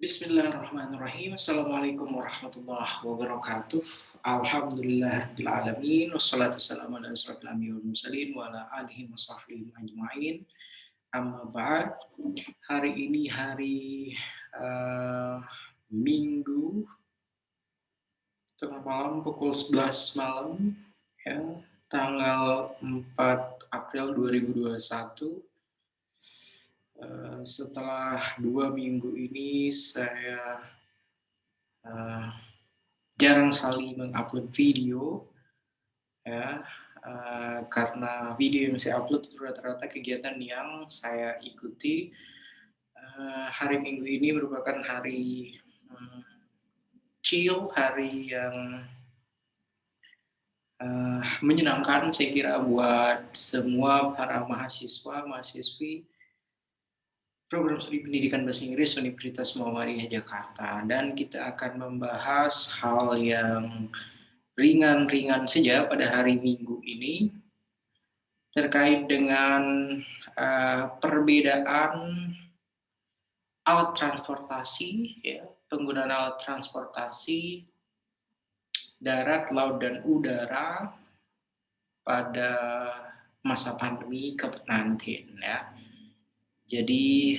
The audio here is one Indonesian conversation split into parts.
Bismillahirrahmanirrahim. Assalamualaikum warahmatullahi wabarakatuh. Alhamdulillahirrahmanirrahim. Wassalatu wassalamu ala asrofil anbiya'i wal mursalin wa ala alihi wa sahbihi ajma'in. Amma ba'd. Hari ini hari eh, Minggu, tengah malam pukul 11 malam, ya, tanggal 4 April 2021. Setelah 2 minggu ini saya eh, jarang sekali mengupload video, ya, karena video yang saya upload itu rata-rata kegiatan yang saya ikuti. Hari Minggu ini merupakan hari chill, hari yang menyenangkan saya kira buat semua para mahasiswa, mahasiswi program studi pendidikan bahasa Inggris Universitas Muhammadiyah Jakarta, dan kita akan membahas hal yang ringan-ringan saja pada hari Minggu ini terkait dengan perbedaan alat transportasi, ya, penggunaan alat transportasi darat, laut, dan udara pada masa pandemi COVID-19, ya. Jadi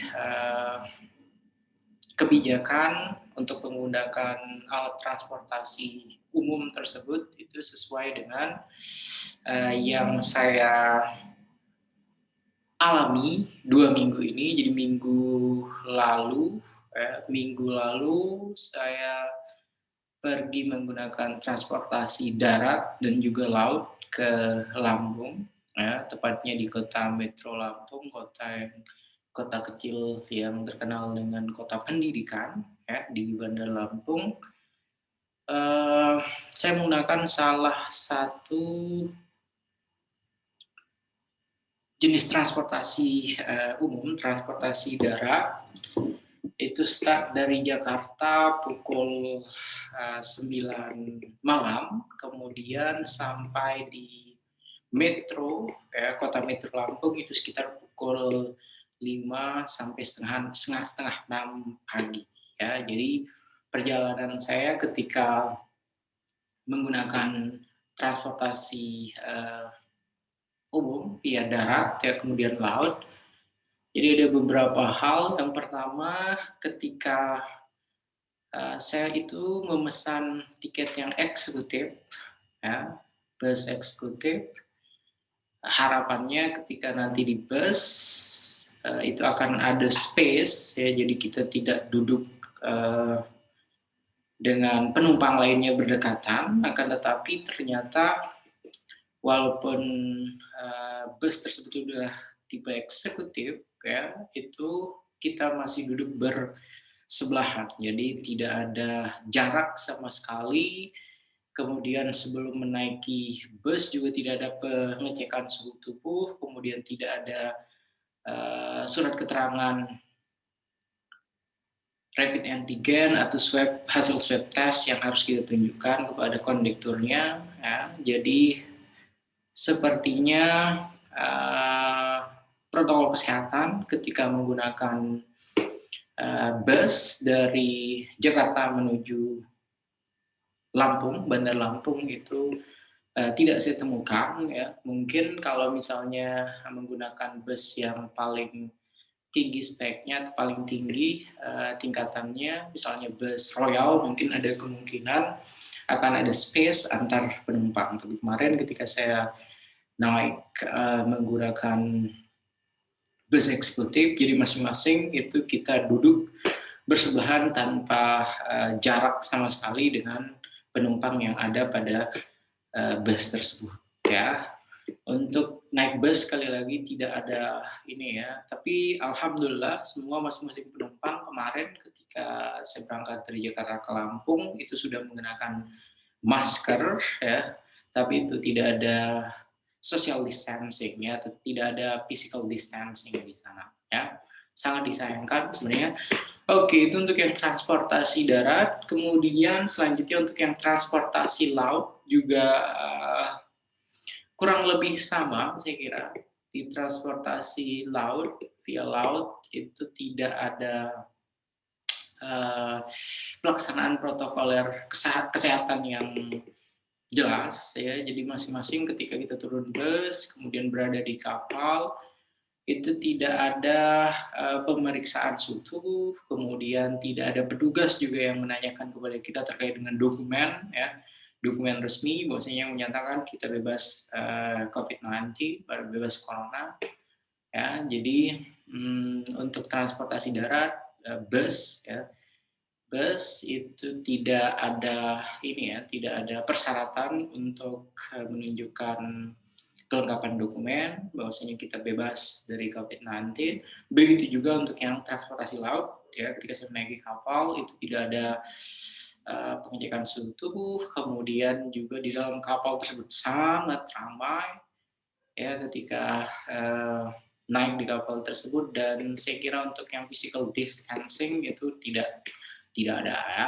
kebijakan untuk menggunakan alat transportasi umum tersebut itu sesuai dengan yang saya alami 2 minggu ini. Jadi minggu lalu saya pergi menggunakan transportasi darat dan juga laut ke Lampung, ya, tepatnya di kota Metro Lampung, kota kecil yang terkenal dengan kota pendidikan, ya, di Bandar Lampung. Saya menggunakan salah satu jenis transportasi umum, transportasi darat. Itu start dari Jakarta pukul 9 malam, kemudian sampai di Metro, ya, kota Metro Lampung itu sekitar pukul 5 sampai setengah 6 pagi, ya. Jadi perjalanan saya ketika menggunakan transportasi umum via darat, ya, kemudian laut. Jadi ada beberapa hal. Yang pertama, ketika saya itu memesan tiket yang eksekutif, ya, bus eksekutif. Harapannya ketika nanti di bus itu akan ada space, ya, jadi kita tidak duduk dengan penumpang lainnya berdekatan. Akan tetapi ternyata walaupun bus tersebut sudah tipe eksekutif, ya, itu kita masih duduk bersebelahan, jadi tidak ada jarak sama sekali. Kemudian sebelum menaiki bus juga tidak ada pengecekan suhu tubuh, kemudian tidak ada surat keterangan rapid antigen atau hasil swab test yang harus kita tunjukkan kepada kondekturnya, ya. Jadi sepertinya protokol kesehatan ketika menggunakan bus dari Jakarta menuju Lampung, Bandar Lampung itu tidak saya temukan, ya. Mungkin kalau misalnya menggunakan bus yang paling tinggi speknya atau paling tinggi tingkatannya, misalnya bus Royal, mungkin ada kemungkinan akan ada space antar penumpang. Tapi kemarin ketika saya naik menggunakan bus eksekutif, jadi masing-masing itu kita duduk bersebelahan tanpa jarak sama sekali dengan penumpang yang ada pada bus tersebut, ya. Untuk naik bus sekali lagi tidak ada ini, ya, tapi alhamdulillah semua masing-masing penumpang kemarin ketika saya berangkat dari Jakarta ke Lampung itu sudah menggunakan masker, ya, tapi itu tidak ada social distancing, ya, tidak ada physical distancing di sana, ya. Sangat disayangkan sebenarnya. Oke, itu untuk yang transportasi darat. Kemudian selanjutnya untuk yang transportasi laut juga kurang lebih sama, saya kira. Di transportasi laut, via laut, itu tidak ada pelaksanaan protokoler kesehatan yang jelas ya. Jadi masing-masing ketika kita turun bus kemudian berada di kapal itu tidak ada pemeriksaan suhu, kemudian tidak ada petugas juga yang menanyakan kepada kita terkait dengan dokumen ya, dokumen resmi bahwasanya yang menyatakan kita bebas COVID-19, bebas corona ya. Jadi untuk transportasi darat bus ya, bus itu tidak ada ini ya, tidak ada persyaratan untuk menunjukkan kelengkapan dokumen bahwasanya kita bebas dari COVID-19. Begitu juga untuk yang transportasi laut ya, ketika saya menaiki kapal itu tidak ada pengecekan suhu tubuh, kemudian juga di dalam kapal tersebut sangat ramai ya ketika naik di kapal tersebut, dan saya kira untuk yang physical distancing itu tidak ada ya.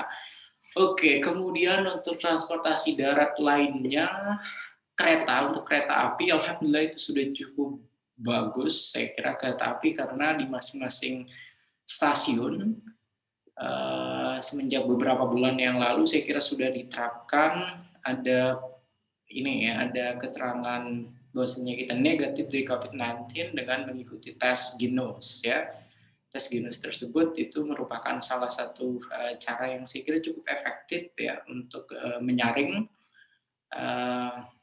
Oke, kemudian untuk transportasi darat lainnya, untuk kereta api, alhamdulillah itu sudah cukup bagus. Saya kira kereta api karena di masing-masing stasiun semenjak beberapa bulan yang lalu saya kira sudah diterapkan ada ini ya, ada keterangan bahwasanya kita negatif dari COVID-19 dengan mengikuti tes Ginos ya. Tes Ginos tersebut itu merupakan salah satu cara yang saya kira cukup efektif ya untuk menyaring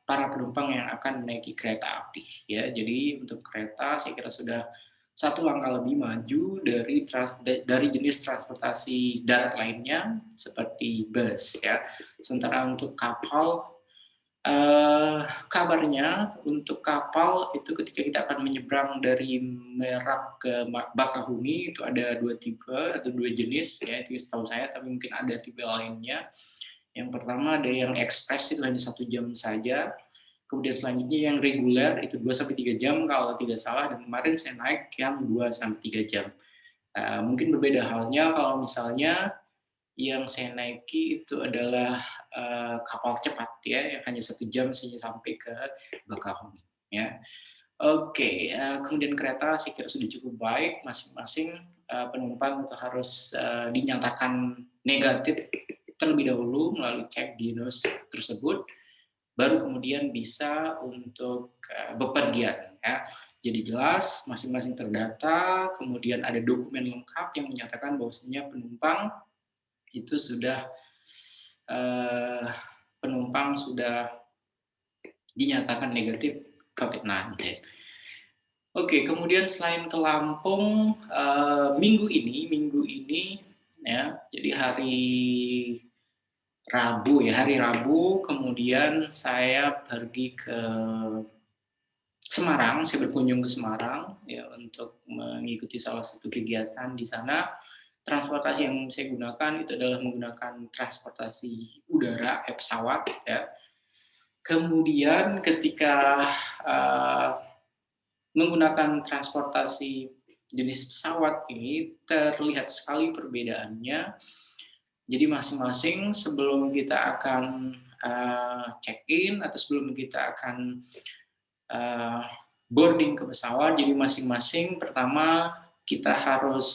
para penumpang yang akan menaiki kereta api ya. Jadi untuk kereta saya kira sudah satu langkah lebih maju dari jenis transportasi darat lainnya seperti bus ya. Sementara untuk kapal, kabarnya untuk kapal itu ketika kita akan menyeberang dari Merak ke Bakahuni itu ada 2 tipe atau 2 jenis ya, itu setahu saya, tapi mungkin ada tipe lainnya. Yang pertama ada yang ekspres itu hanya 1 jam saja. Kemudian selanjutnya yang reguler itu 2-3 jam kalau tidak salah, dan kemarin saya naik yang 2-3 jam. Mungkin berbeda halnya kalau misalnya yang saya naiki itu adalah kapal cepat ya, yang hanya 1 jam saja sampai ke Bakahuni ya. Oke, kemudian kereta saya kira sudah cukup baik, masing-masing penumpang itu harus dinyatakan negatif terlebih dahulu melalui cek Ginos tersebut, baru kemudian bisa untuk bepergian ya. Jadi jelas masing-masing terdata, kemudian ada dokumen lengkap yang menyatakan bahwasanya penumpang sudah dinyatakan negatif COVID-19. Oke, kemudian selain ke Lampung, minggu ini ya, jadi hari Rabu, kemudian saya pergi ke Semarang, saya berkunjung ke Semarang ya untuk mengikuti salah satu kegiatan di sana. Transportasi yang saya gunakan itu adalah menggunakan transportasi udara, pesawat ya. Kemudian ketika menggunakan transportasi jenis pesawat ini terlihat sekali perbedaannya. Jadi masing-masing sebelum kita akan check-in atau sebelum kita akan boarding ke pesawat, jadi masing-masing pertama kita harus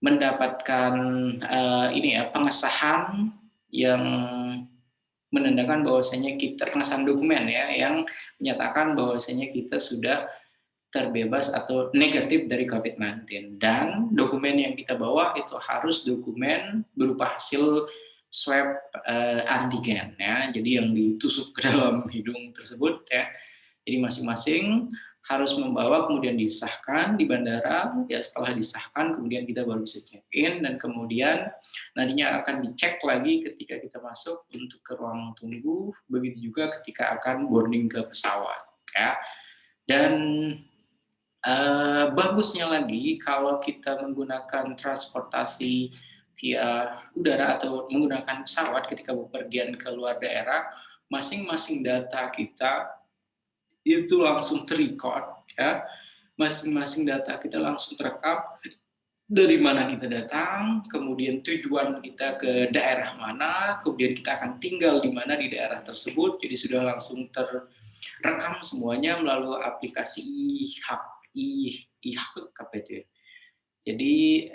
mendapatkan pengesahan yang menandakan bahwasanya kita, pengesahan dokumen ya, yang menyatakan bahwasanya kita sudah terbebas atau negatif dari COVID-19, dan dokumen yang kita bawa itu harus dokumen berupa hasil swab antigen ya, jadi yang ditusuk ke dalam hidung tersebut ya. Jadi masing-masing harus membawa, kemudian disahkan di bandara ya. Setelah disahkan kemudian kita baru bisa check in, dan kemudian nantinya akan dicek lagi ketika kita masuk untuk ke ruang tunggu, begitu juga ketika akan boarding ke pesawat ya. Dan bagusnya lagi kalau kita menggunakan transportasi via udara atau menggunakan pesawat ketika bepergian ke luar daerah, masing-masing data kita itu langsung terrecord ya. Masing-masing data kita langsung terekam, dari mana kita datang, kemudian tujuan kita ke daerah mana, kemudian kita akan tinggal di mana di daerah tersebut. Jadi sudah langsung terekam semuanya melalui aplikasi IHAP itu ya. Jadi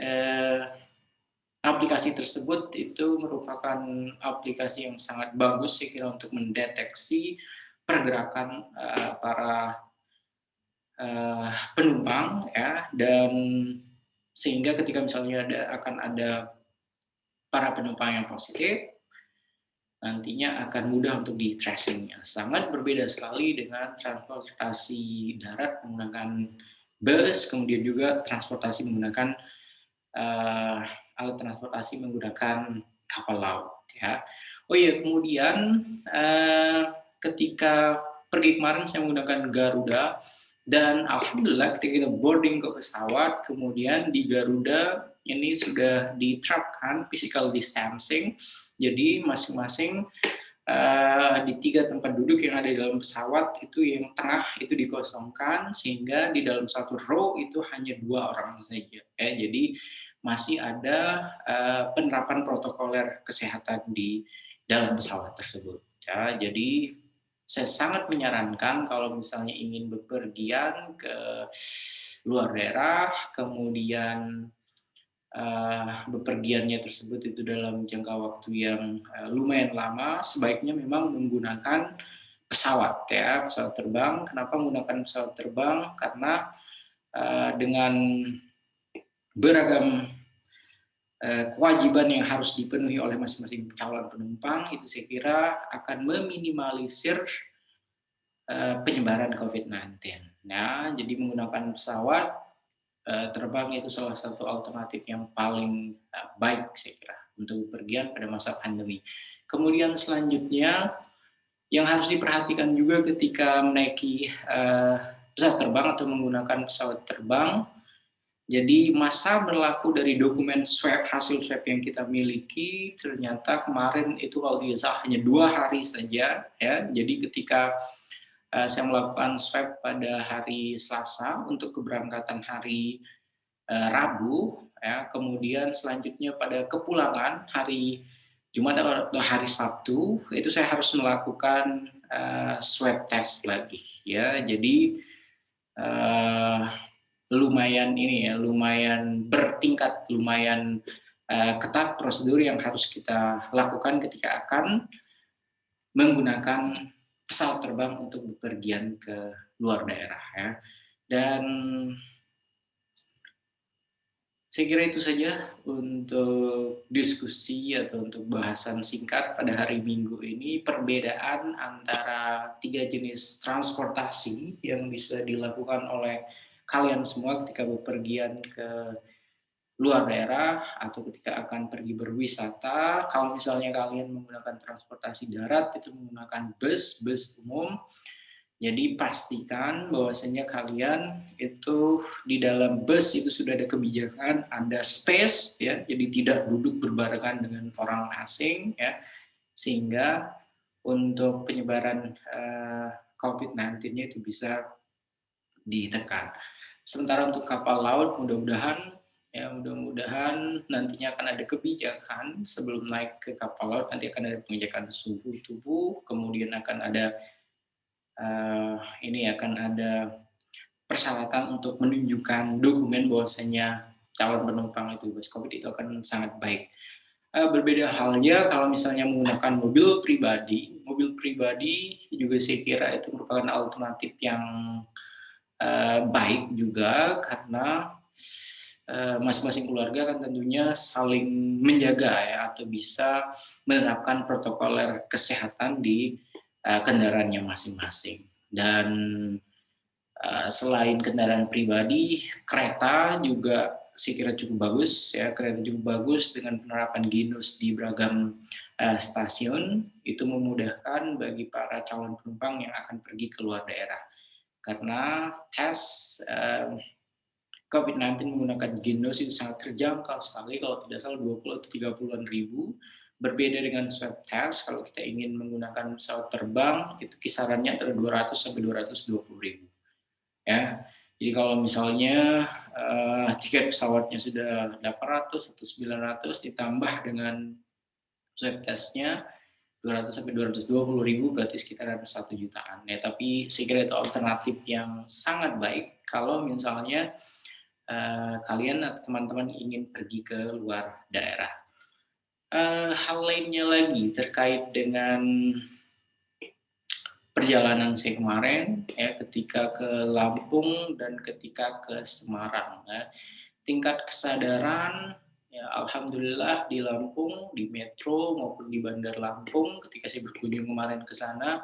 aplikasi tersebut itu merupakan aplikasi yang sangat bagus saya kira untuk mendeteksi pergerakan para penumpang ya, dan sehingga ketika misalnya akan ada para penumpang yang positif, nantinya akan mudah untuk di tracing-nya. Sangat berbeda sekali dengan transportasi darat menggunakan bus, kemudian juga transportasi menggunakan alat transportasi menggunakan kapal laut ya. Oh iya, kemudian ketika pergi kemarin saya menggunakan Garuda, dan alhamdulillah ketika kita boarding ke pesawat, kemudian di Garuda ini sudah diterapkan physical distancing. Jadi masing-masing di 3 tempat duduk yang ada di dalam pesawat itu yang tengah itu dikosongkan, sehingga di dalam satu row itu hanya 2 orang saja. Jadi masih ada penerapan protokoler kesehatan di dalam pesawat tersebut. Ya, jadi saya sangat menyarankan kalau misalnya ingin bepergian ke luar daerah, kemudian bepergiannya tersebut itu dalam jangka waktu yang lumayan lama, sebaiknya memang menggunakan pesawat ya, pesawat terbang. Kenapa menggunakan pesawat terbang? Karena dengan beragam kewajiban yang harus dipenuhi oleh masing-masing calon penumpang, itu saya kira akan meminimalisir penyebaran COVID-19. Nah, jadi menggunakan pesawat terbang itu salah satu alternatif yang paling baik saya kira untuk bepergian pada masa pandemi. Kemudian selanjutnya yang harus diperhatikan juga ketika menaiki pesawat terbang atau menggunakan pesawat terbang, jadi masa berlaku dari dokumen swab, hasil swab yang kita miliki ternyata kemarin itu kalau tidak salah hanya 2 hari saja ya. Jadi ketika saya melakukan swab pada hari Selasa untuk keberangkatan hari Rabu, ya, kemudian selanjutnya pada kepulangan hari Jumat atau hari Sabtu itu saya harus melakukan swab test lagi, ya. Jadi lumayan ini ya, lumayan bertingkat, lumayan ketat prosedur yang harus kita lakukan ketika akan menggunakan pesawat terbang untuk bepergian ke luar daerah ya. Dan saya kira itu saja untuk diskusi atau untuk bahasan singkat pada hari Minggu ini, perbedaan antara 3 jenis transportasi yang bisa dilakukan oleh kalian semua ketika bepergian ke luar daerah atau ketika akan pergi berwisata. Kalau misalnya kalian menggunakan transportasi darat, itu menggunakan bus umum. Jadi pastikan bahwasanya kalian itu di dalam bus itu sudah ada kebijakan, ada space ya, jadi tidak duduk berbarengan dengan orang asing ya, sehingga untuk penyebaran COVID-19-nya itu bisa ditekan. Sementara untuk kapal laut mudah-mudahan nantinya akan ada kebijakan sebelum naik ke kapal laut, nanti akan ada pengecekan suhu tubuh, kemudian akan ada akan ada persyaratan untuk menunjukkan dokumen bahwasanya calon penumpang itu bebas COVID, itu akan sangat baik. Berbeda halnya kalau misalnya menggunakan mobil pribadi juga saya kira itu merupakan alternatif yang baik juga, karena masing-masing keluarga kan tentunya saling menjaga ya, atau bisa menerapkan protokoler kesehatan di kendaraannya masing-masing. Dan selain kendaraan pribadi, kereta juga saya kira cukup bagus ya, kereta cukup bagus dengan penerapan Genus di beragam stasiun, itu memudahkan bagi para calon penumpang yang akan pergi ke luar daerah. Karena tes COVID-19 menggunakan Genus itu sangat terjangkau sekali, kalau tidak salah 20 atau 30-an ribu. Berbeda dengan swab test, kalau kita ingin menggunakan pesawat terbang, itu kisarannya antara 200 sampai 220 ribu. Ya, jadi kalau misalnya tiket pesawatnya sudah 800 atau 900 ditambah dengan swab testnya 200 sampai 220 ribu, berarti sekitaran 1 jutaan. Ya, tapi saya kira itu alternatif yang sangat baik kalau misalnya kalian atau teman-teman ingin pergi ke luar daerah. Hal lainnya lagi terkait dengan perjalanan saya kemarin ya, ketika ke Lampung dan ketika ke Semarang ya. Tingkat kesadaran ya, alhamdulillah di Lampung, di Metro maupun di Bandar Lampung ketika saya berkunjung kemarin ke sana,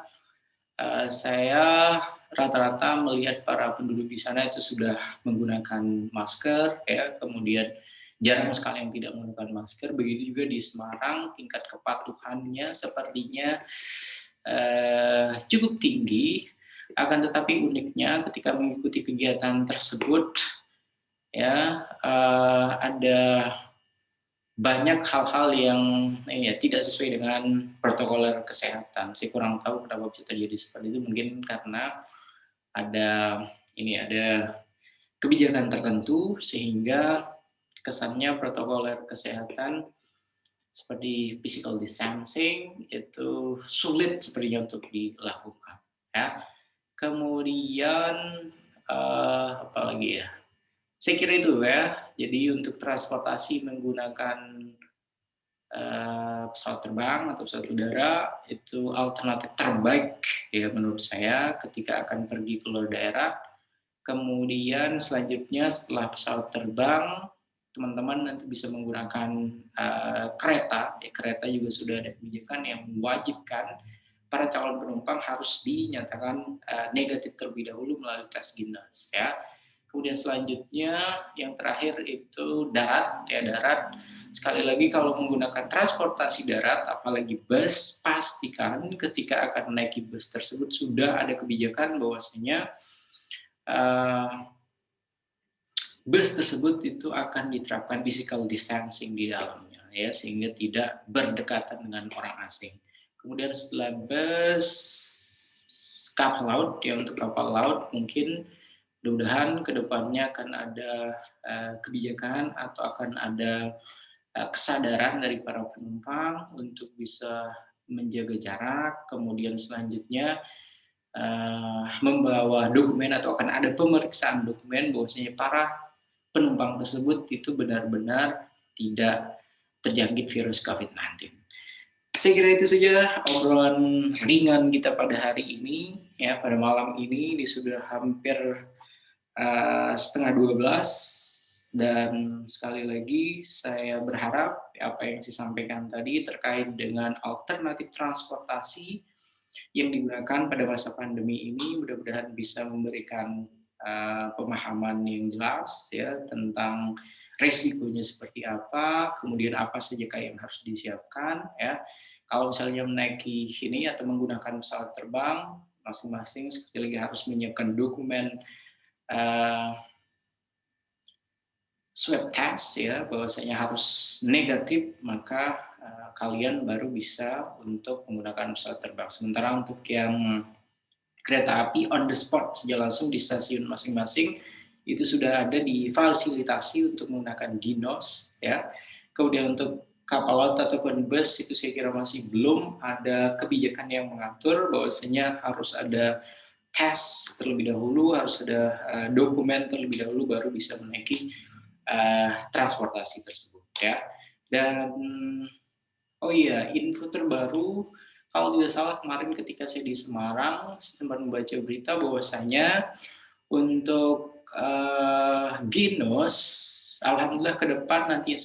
saya rata-rata melihat para penduduk di sana itu sudah menggunakan masker ya, kemudian jarang sekali yang tidak menggunakan masker. Begitu juga di Semarang, tingkat kepatuhannya sepertinya cukup tinggi. Akan tetapi uniknya ketika mengikuti kegiatan tersebut ya, ada banyak hal-hal yang ya tidak sesuai dengan protokol kesehatan. Saya kurang tahu kenapa bisa terjadi seperti itu, mungkin karena ada kebijakan tertentu sehingga kesannya protokol kesehatan seperti physical distancing itu sulit sepertinya untuk dilakukan ya. Kemudian apa lagi ya? Saya kira itu ya. Jadi untuk transportasi menggunakan pesawat terbang atau pesawat udara itu alternatif terbaik ya menurut saya ketika akan pergi ke luar daerah. Kemudian selanjutnya setelah pesawat terbang, teman-teman nanti bisa menggunakan kereta. Ya, kereta juga sudah ada kebijakan yang mewajibkan para calon penumpang harus dinyatakan negatif terlebih dahulu melalui tes Ginos ya. Kemudian selanjutnya yang terakhir itu darat ya, darat. Sekali lagi kalau menggunakan transportasi darat apalagi bus, pastikan ketika akan menaiki bus tersebut sudah ada kebijakan bahwasanya bus tersebut itu akan diterapkan physical distancing di dalamnya ya, sehingga tidak berdekatan dengan orang asing. Kemudian setelah bus, kapal laut ya, untuk kapal laut mungkin mudah-mudahan kedepannya akan ada kebijakan atau akan ada kesadaran dari para penumpang untuk bisa menjaga jarak. Kemudian selanjutnya membawa dokumen atau akan ada pemeriksaan dokumen bahwasanya para penumpang tersebut itu benar-benar tidak terjangkit virus COVID-19. Saya kira itu saja obrolan ringan kita pada hari ini ya, pada malam ini sudah hampir setengah 12, dan sekali lagi saya berharap apa yang saya sampaikan tadi terkait dengan alternatif transportasi yang digunakan pada masa pandemi ini mudah-mudahan bisa memberikan pemahaman yang jelas ya tentang resikonya seperti apa, kemudian apa saja yang harus disiapkan ya. Kalau misalnya menaiki ini atau menggunakan pesawat terbang, masing-masing sekali lagi harus menyiapkan dokumen swab test ya, bahwasanya harus negatif, maka kalian baru bisa untuk menggunakan pesawat terbang. Sementara untuk yang kereta api on the spot saja langsung di stasiun masing-masing itu sudah ada difasilitasi untuk menggunakan Ginos ya. Kemudian untuk kapal laut ataupun bus itu saya kira masih belum ada kebijakan yang mengatur bahwasanya harus ada tes terlebih dahulu, harus ada dokumen terlebih dahulu baru bisa menaiki transportasi tersebut ya. Dan oh iya, info terbaru kalau tidak salah kemarin ketika saya di Semarang sempat membaca berita bahwasanya untuk Ginos alhamdulillah ke depan nanti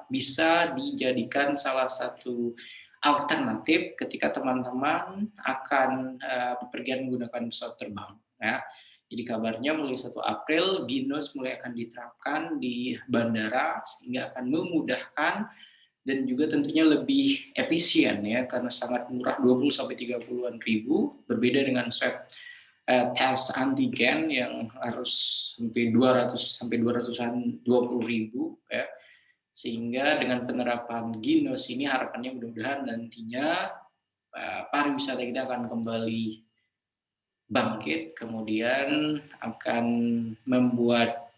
bisa dijadikan salah satu alternatif ketika teman-teman akan bepergian menggunakan pesawat terbang ya. Jadi kabarnya mulai 1 April Ginos mulai akan diterapkan di bandara sehingga akan memudahkan dan juga tentunya lebih efisien ya karena sangat murah 20 sampai 30-an ribu, berbeda dengan swab tes antigen yang harus sampai 200 sampai 220 ribu ya. Sehingga dengan penerapan Ginos ini harapannya mudah-mudahan nantinya pariwisata kita akan kembali bangkit, kemudian akan membuat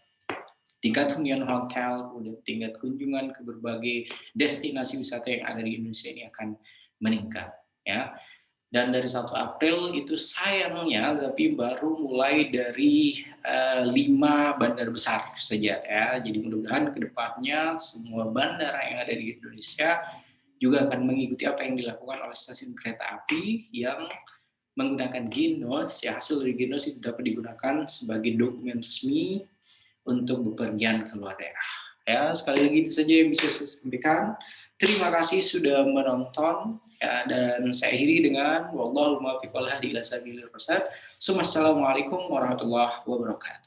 tingkat hunian hotel, kemudian tingkat kunjungan ke berbagai destinasi wisata yang ada di Indonesia ini akan meningkat ya. Dan dari 1 April itu sayangnya tapi baru mulai dari 5 bandar besar saja ya. Jadi mudah-mudahan ke depannya semua bandara yang ada di Indonesia juga akan mengikuti apa yang dilakukan oleh stasiun kereta api yang menggunakan Ginos, ya hasil dari Ginos itu dapat digunakan sebagai dokumen resmi untuk bepergian ke luar daerah. Ya, sekali lagi itu saja yang bisa saya sampaikan. Terima kasih sudah menonton ya, dan saya akhiri dengan wallahu muwaffiq wal hadi ila sabilir rasyad. Assalamualaikum warahmatullahi wabarakatuh.